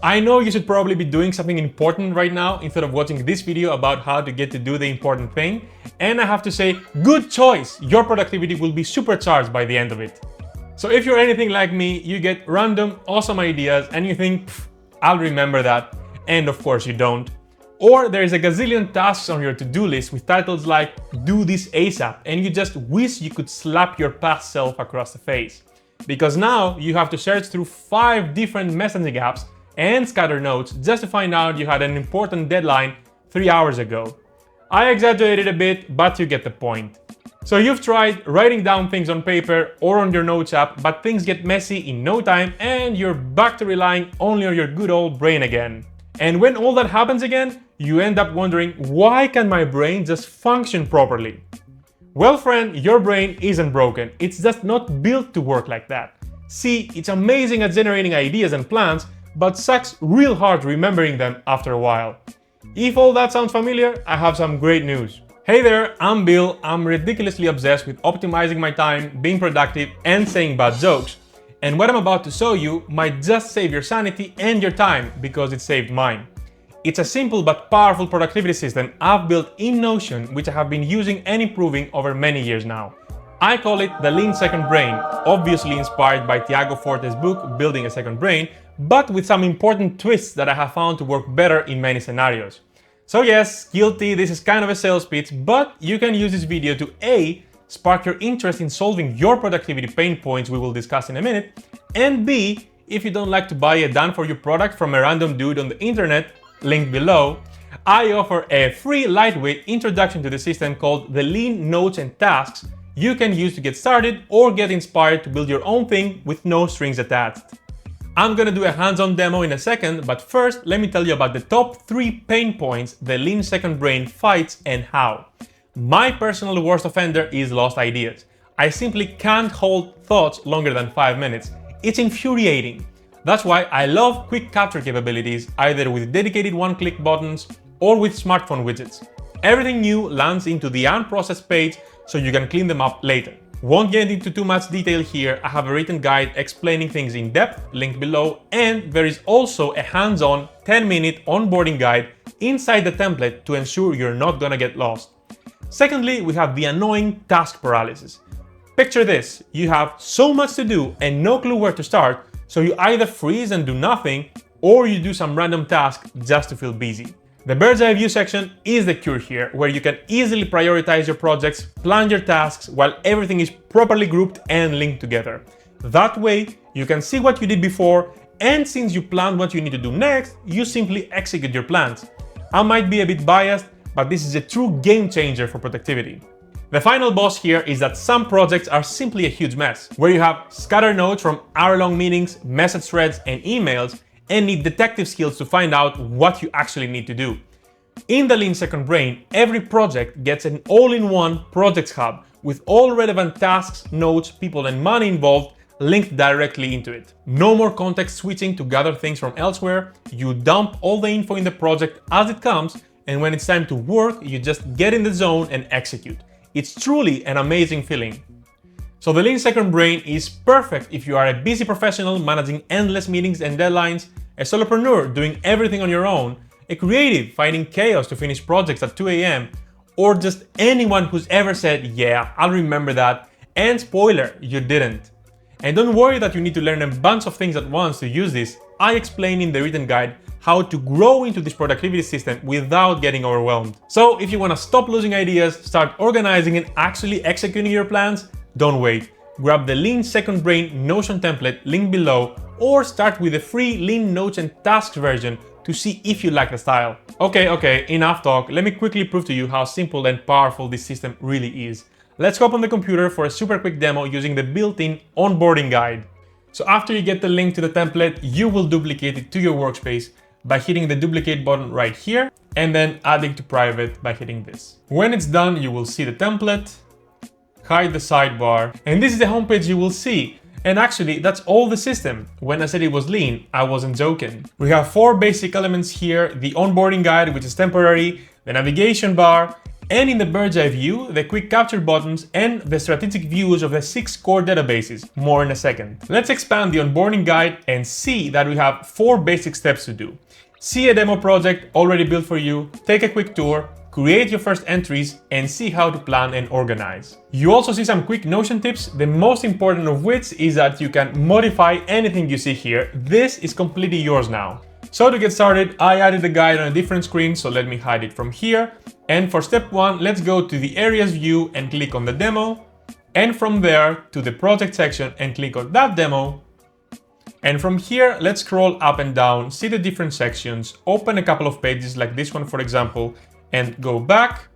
I know you should probably be doing something important right now instead of watching this video about how to get to do the important thing. And I have to say, good choice! Your productivity will be supercharged by the end of it. So if you're anything like me, you get random, awesome ideas and you think, I'll remember that. And of course you don't. Or there is a gazillion tasks on your to-do list with titles like, do this ASAP, and you just wish you could slap your past self across the face. Because now you have to search through 5 different messaging apps and scatter notes just to find out you had an important deadline 3 hours ago. I exaggerated a bit, but you get the point. So you've tried writing down things on paper or on your notes app, but things get messy in no time and you're back to relying only on your good old brain again. And when all that happens again, you end up wondering, why can my brain just function properly? Well friend, your brain isn't broken, it's just not built to work like that. See, it's amazing at generating ideas and plans, but sucks real hard remembering them after a while. If all that sounds familiar, I have some great news. Hey there, I'm Bill. I'm ridiculously obsessed with optimizing my time, being productive, and saying bad jokes. And what I'm about to show you might just save your sanity and your time, because it saved mine. It's a simple but powerful productivity system I've built in Notion, which I have been using and improving over many years now. I call it the Lean Second Brain, obviously inspired by Tiago Forte's book, Building a Second Brain, but with some important twists that I have found to work better in many scenarios. So yes, guilty, this is kind of a sales pitch, but you can use this video to A, spark your interest in solving your productivity pain points we will discuss in a minute, and B, if you don't like to buy a done-for-you product from a random dude on the internet, linked below, I offer a free lightweight introduction to the system called the Lean Notes and Tasks you can use to get started or get inspired to build your own thing with no strings attached. I'm gonna do a hands-on demo in a second, but first let me tell you about the top 3 pain points the Lean Second Brain fights and how. My personal worst offender is lost ideas. I simply can't hold thoughts longer than 5 minutes. It's infuriating. That's why I love quick capture capabilities, either with dedicated one-click buttons or with smartphone widgets. Everything new lands into the unprocessed page so you can clean them up later. Won't get into too much detail here, I have a written guide explaining things in depth, linked below, and there is also a hands-on 10-minute onboarding guide inside the template to ensure you're not gonna get lost. Secondly, we have the annoying task paralysis. Picture this, you have so much to do and no clue where to start, so you either freeze and do nothing, or you do some random task just to feel busy. The bird's eye view section is the cure here, where you can easily prioritize your projects, plan your tasks, while everything is properly grouped and linked together. That way, you can see what you did before, and since you planned what you need to do next, you simply execute your plans. I might be a bit biased, but this is a true game changer for productivity. The final boss here is that some projects are simply a huge mess, where you have scattered notes from hour-long meetings, message threads, and emails, and need detective skills to find out what you actually need to do. In the Lean Second Brain, every project gets an all-in-one projects hub with all relevant tasks, notes, people, and money involved linked directly into it. No more context switching to gather things from elsewhere. You dump all the info in the project as it comes, and when it's time to work, you just get in the zone and execute. It's truly an amazing feeling. So the Lean Second Brain is perfect if you are a busy professional managing endless meetings and deadlines, a solopreneur doing everything on your own, a creative fighting chaos to finish projects at 2 AM, or just anyone who's ever said, yeah, I'll remember that, and spoiler, you didn't. And don't worry that you need to learn a bunch of things at once to use this. I explain in the written guide how to grow into this productivity system without getting overwhelmed. So if you want to stop losing ideas, start organizing and actually executing your plans, don't wait. Grab the Lean Second Brain Notion template linked below, or start with the free Lean Notes and Tasks version to see if you like the style. Okay, enough talk. Let me quickly prove to you how simple and powerful this system really is. Let's hop on the computer for a super quick demo using the built-in onboarding guide. So after you get the link to the template, you will duplicate it to your workspace by hitting the duplicate button right here, and then adding to private by hitting this. When it's done, you will see the template, hide the sidebar, and this is the homepage you will see. And actually, that's all the system. When I said it was lean, I wasn't joking. We have 4 basic elements here: the onboarding guide, which is temporary, the navigation bar, and in the bird's eye view, the quick capture buttons and the strategic views of the 6 core databases, more in a second. Let's expand the onboarding guide and see that we have 4 basic steps to do. See a demo project already built for you, take a quick tour, create your first entries, and see how to plan and organize. You also see some quick Notion tips, the most important of which is that you can modify anything you see here. This is completely yours now. So to get started, I added the guide on a different screen, so let me hide it from here. And for step 1, let's go to the areas view and click on the demo. And from there to the project section and click on that demo. And from here, let's scroll up and down, see the different sections, open a couple of pages like this one, for example, and go back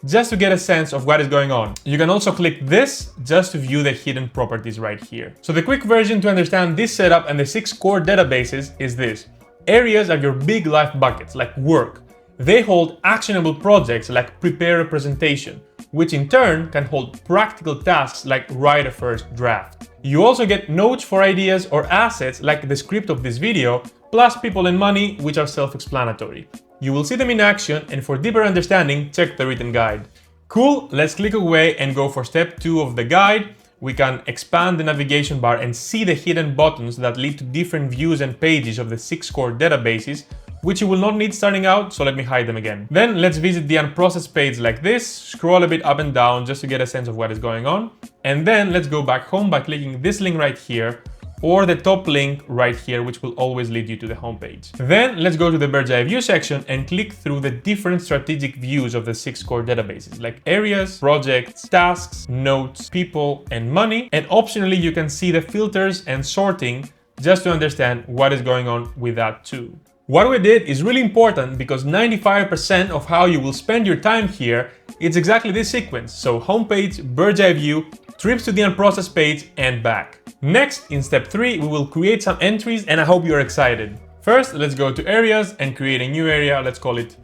just to get a sense of what is going on. You can also click this just to view the hidden properties right here. So the quick version to understand this setup and the 6 core databases is this. Areas are your big life buckets, like work. They hold actionable projects like prepare a presentation, which in turn can hold practical tasks like write a first draft. You also get notes for ideas or assets like the script of this video, plus people and money, which are self-explanatory. You will see them in action, and for deeper understanding, check the written guide. Cool, let's click away and go for step 2 of the guide. We can expand the navigation bar and see the hidden buttons that lead to different views and pages of the 6 core databases, which you will not need starting out, so let me hide them again. Then let's visit the unprocessed page like this, scroll a bit up and down just to get a sense of what is going on. And then let's go back home by clicking this link right here, or the top link right here, which will always lead you to the homepage. Then let's go to the bird's eye view section and click through the different strategic views of the 6 core databases, like areas, projects, tasks, notes, people, and money. And optionally, you can see the filters and sorting just to understand what is going on with that too. What we did is really important because 95% of how you will spend your time here, it's exactly this sequence. So homepage, bird's eye view, trips to the unprocessed page, and back. Next, in step 3, we will create some entries, and I hope you're excited. First, let's go to areas and create a new area. Let's call it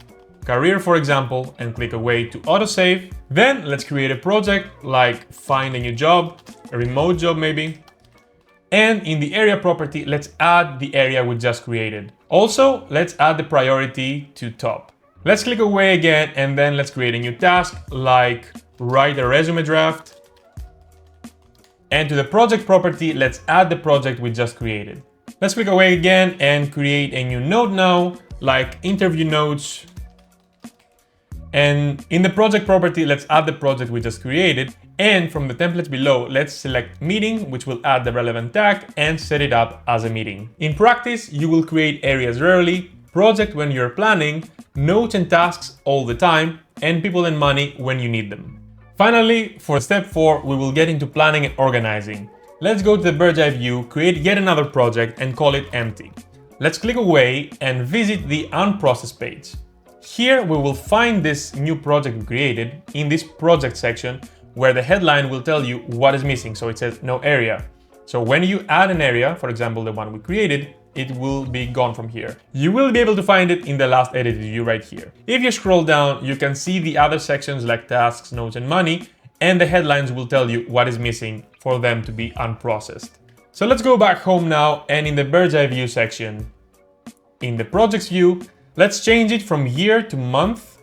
career, for example, and click away to autosave. Then let's create a project like find a new job, a remote job maybe. And in the area property, let's add the area we just created. Also, let's add the priority to top. Let's click away again, and then let's create a new task like write a resume draft. And to the project property, let's add the project we just created. Let's click away again and create a new node now, like interview notes. And in the project property, let's add the project we just created. And from the templates below, let's select meeting, which will add the relevant tag and set it up as a meeting. In practice, you will create areas rarely, project when you're planning, notes and tasks all the time, and people and money when you need them. Finally, for step 4, we will get into planning and organizing. Let's go to the bird's eye view, create yet another project and call it empty. Let's click away and visit the unprocessed page. Here we will find this new project we created in this project section where the headline will tell you what is missing. So it says no area. So when you add an area, for example, the one we created, it will be gone from here. You will be able to find it in the last edited view right here. If you scroll down, you can see the other sections like tasks, notes, and money, and the headlines will tell you what is missing for them to be unprocessed. So let's go back home now, and in the bird's eye view section, in the projects view, let's change it from year to month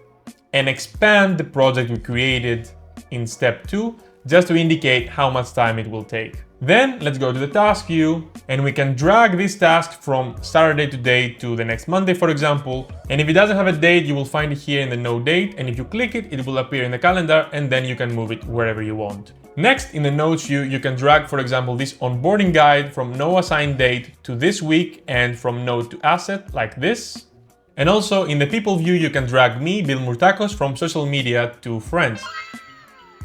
and expand the project we created in step 2, just to indicate how much time it will take. Then let's go to the task view, and we can drag this task from Saturday today to the next Monday, for example. And if it doesn't have a date, you will find it here in the no date. And if you click it, it will appear in the calendar, and then you can move it wherever you want. Next, in the notes view, you can drag, for example, this onboarding guide from no assigned date to this week and from node to asset like this. And also in the people view, you can drag me, Bill Murtakos, from social media to friends.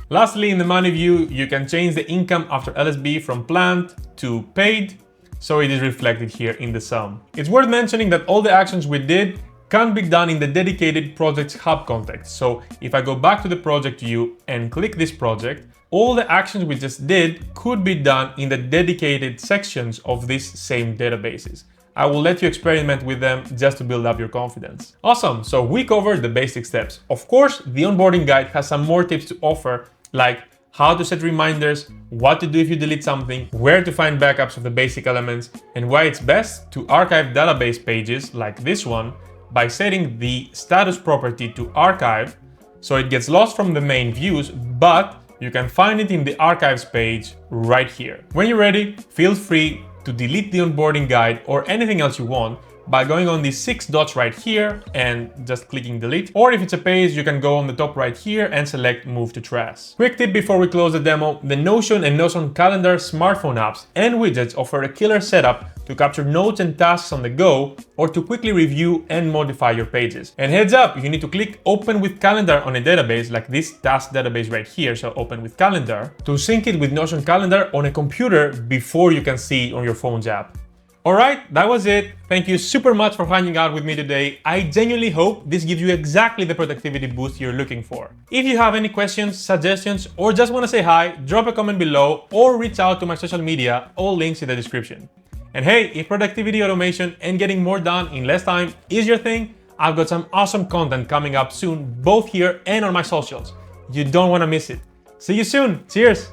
Lastly, in the money view, you can change the income after LSB from planned to paid, so it is reflected here in the sum. It's worth mentioning that all the actions we did can be done in the dedicated Projects Hub context. So if I go back to the project view and click this project, all the actions we just did could be done in the dedicated sections of these same databases. I will let you experiment with them just to build up your confidence. Awesome, so we covered the basic steps. Of course, the onboarding guide has some more tips to offer, like how to set reminders, what to do if you delete something, where to find backups of the basic elements, and why it's best to archive database pages like this one by setting the status property to archive, so it gets lost from the main views, but you can find it in the archives page right here. When you're ready, feel free to delete the onboarding guide or anything else you want by going on these 6 dots right here and just clicking delete. Or if it's a page, you can go on the top right here and select move to trash. Quick tip before we close the demo, the Notion and Notion Calendar smartphone apps and widgets offer a killer setup to capture notes and tasks on the go or to quickly review and modify your pages. And heads up, you need to click open with calendar on a database like this task database right here, so open with calendar, to sync it with Notion Calendar on a computer before you can see on your phone's app. Alright, that was it. Thank you super much for hanging out with me today. I genuinely hope this gives you exactly the productivity boost you're looking for. If you have any questions, suggestions, or just want to say hi, drop a comment below or reach out to my social media, all links in the description. And hey, if productivity automation and getting more done in less time is your thing, I've got some awesome content coming up soon, both here and on my socials. You don't want to miss it. See you soon. Cheers!